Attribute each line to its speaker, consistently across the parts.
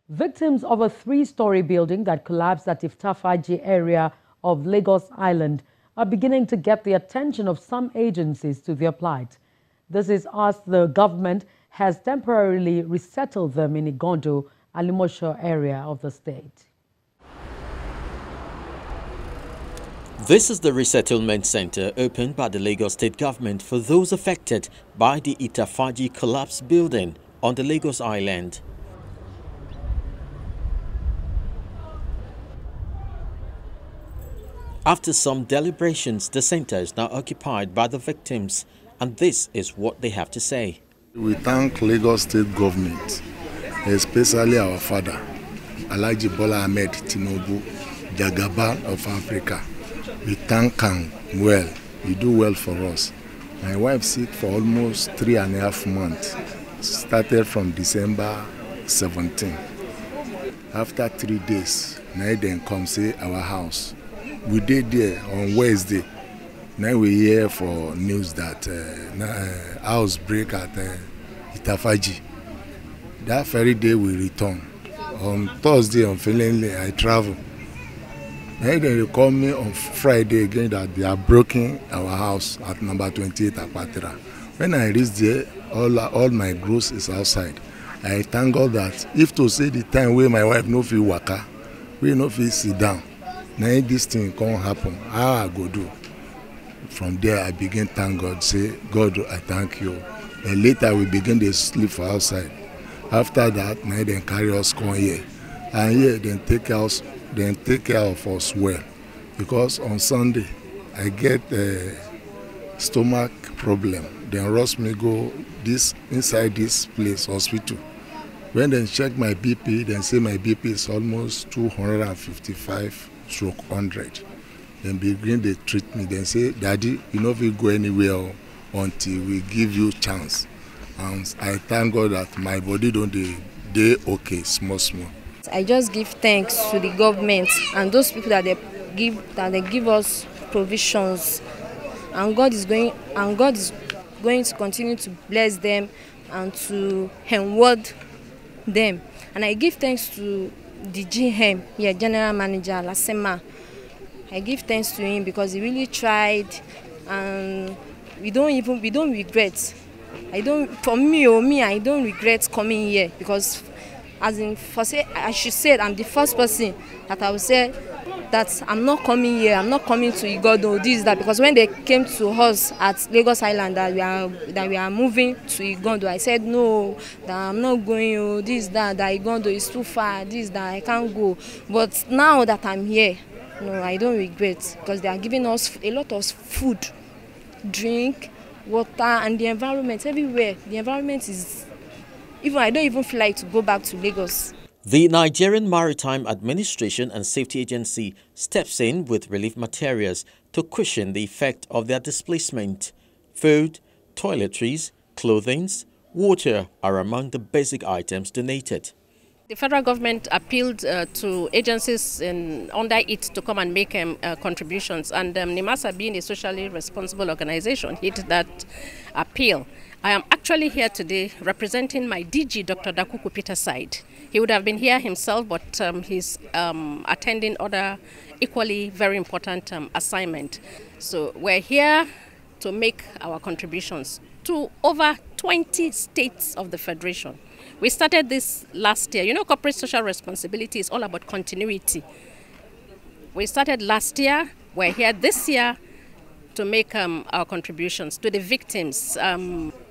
Speaker 1: Victims of a three-story building that collapsed at Faji area of Lagos Island are beginning to get the attention of some agencies to their plight. This is as the government has temporarily resettled them in Igondo, Alimosho area of the state.
Speaker 2: This is the resettlement center opened by the Lagos state government for those affected by the Faji collapse building on the Lagos Island. After some deliberations, the center is now occupied by the victims, and this is what they have to say.
Speaker 3: We thank Lagos state government, especially our father, Alhaji Bola Ahmed Tinubu, Jagaban of Africa. We thank him well. He do well for us. My wife sick for almost 3.5 months. Started from December 17. After 3 days, now then come say our house. We did there on Wednesday. Now we hear for news that house break at Faji. That very day we return. On Thursday, unfailingly, I travel. Then they call me on Friday again that they are breaking our house at number 28 Apatera. When I reach there, all my gross is outside. I thank God that if to say the time where my wife no feel waka, we no feel sit down. Now this thing can't happen. How I go do? From there I begin thank God. Say, God, I thank you. And later we begin to sleep for outside. After that, now they carry us come here. And here they take care of us well. Because on Sunday I get a stomach problem. Then rush me go inside this place, hospital. When they check my BP, they say my BP is almost 255/100. Then begin they treat me. Then say, Daddy, you know if you go anywhere until we give you chance. And I thank God that my body don't dey okay, small.
Speaker 4: I just give thanks to the government and those people that they give us provisions. And God is going to continue to bless them and to reward them. And I give thanks to the GM, General Manager Lasema. I give thanks to him because he really tried, and we don't regret. I don't regret coming here because, I should say I'm the first person that I will say that I'm not coming here. I'm not coming to Igondo, this, that, because when they came to us at Lagos Island that we are moving to Igondo, I said no, that I'm not going. This, that Igondo is too far. This, that I can't go. But now that I'm here, no, I don't regret because they are giving us a lot of food, drink, water, and the environment everywhere. The environment is I don't even feel like to go back to Lagos.
Speaker 2: The Nigerian Maritime Administration and Safety Agency steps in with relief materials to cushion the effect of their displacement. Food, toiletries, clothing, water are among the basic items donated.
Speaker 5: The federal government appealed to agencies under it to come and make contributions, and NIMASA, being a socially responsible organization, hit that appeal. I am actually here today representing my DG, Dr. Dakuku Peter side. He would have been here himself, but he's attending other equally very important assignment. So we're here to make our contributions to over 20 states of the Federation. We started this last year. You know, corporate social responsibility is all about continuity. We started last year. We're here this year to make our contributions to the victims.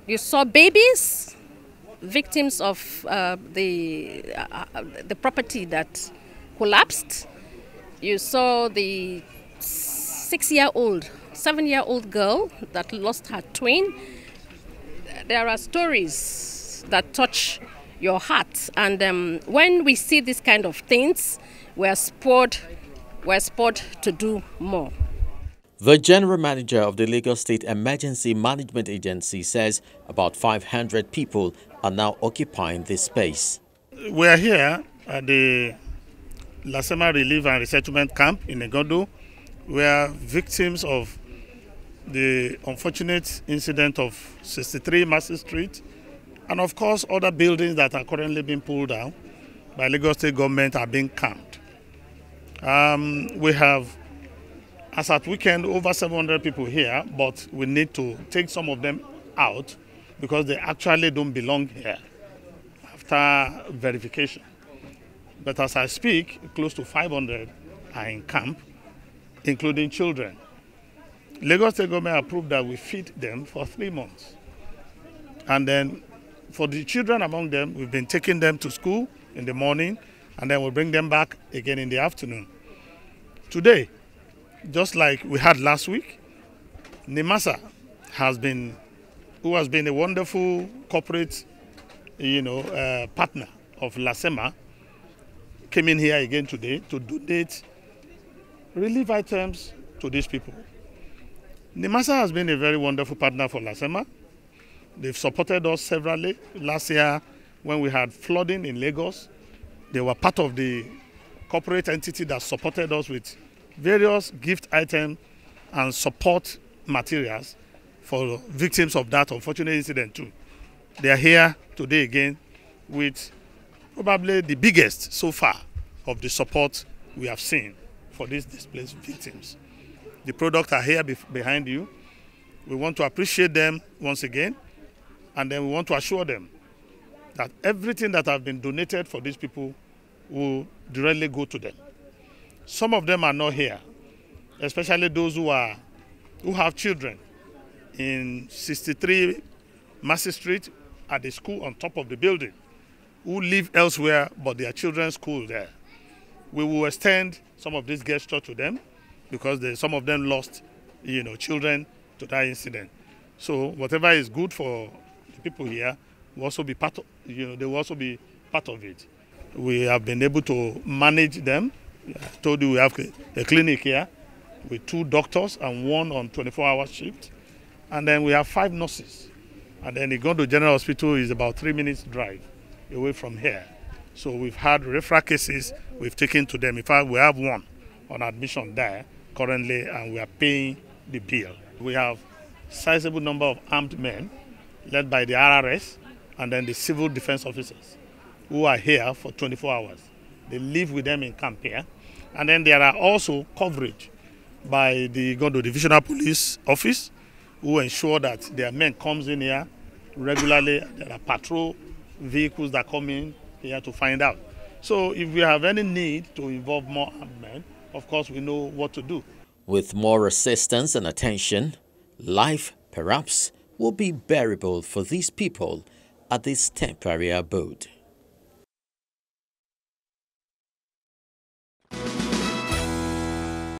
Speaker 5: You saw babies, victims of the property that collapsed. You saw the 7-year-old girl that lost her twin. There are stories that touch your heart, and when we see these kind of things, we're spurred to do more.
Speaker 2: The General Manager of the Lagos State Emergency Management Agency says about 500 people are now occupying this space.
Speaker 6: We are here at the Lasema Relief and Resettlement Camp in Igondo, where victims of the unfortunate incident of 63 Massey Street, and of course other buildings that are currently being pulled down, by Lagos State government are being calmed. We have, as at weekend, over 700 people here, but we need to take some of them out because they actually don't belong here after verification. But as I speak, close to 500 are in camp, including children. Lagos State government approved that we feed them for 3 months. And then for the children among them, we've been taking them to school in the morning, and then we'll bring them back again in the afternoon. Today, just like we had last week, NIMASA who has been a wonderful corporate, partner of LASEMA, came in here again today to donate relief items to these people. NIMASA has been a very wonderful partner for LASEMA. They've supported us severally. Last year, when we had flooding in Lagos, they were part of the corporate entity that supported us with various gift items and support materials for victims of that unfortunate incident too. They are here today again with probably the biggest so far of the support we have seen for these displaced victims. The products are here behind you. We want to appreciate them once again, and then we want to assure them that everything that has been donated for these people will directly go to them. Some of them are not here, especially those who have children in 63 Massey Street at the school on top of the building, who live elsewhere but their children's school there. We will extend some of this gesture to them because some of them lost, children to that incident. So whatever is good for the people here will also be part of, they will also be part of it. We have been able to manage them. I told you we have a clinic here with 2 doctors and 1 on 24-hour shift. And then we have 5 nurses. And then the Gondo General Hospital is about 3 minutes drive away from here. So we've had referral cases we've taken to them. In fact, we have 1 on admission there currently, and we are paying the bill. We have a sizable number of armed men led by the RRS and then the civil defense officers who are here for 24 hours. They live with them in camp here. And then there are also coverage by the Gondo Divisional Police Office who ensure that their men comes in here regularly. There are patrol vehicles that come in here to find out. So if we have any need to involve more armed men, of course we know what to do.
Speaker 2: With more assistance and attention, life perhaps will be bearable for these people at this temporary abode.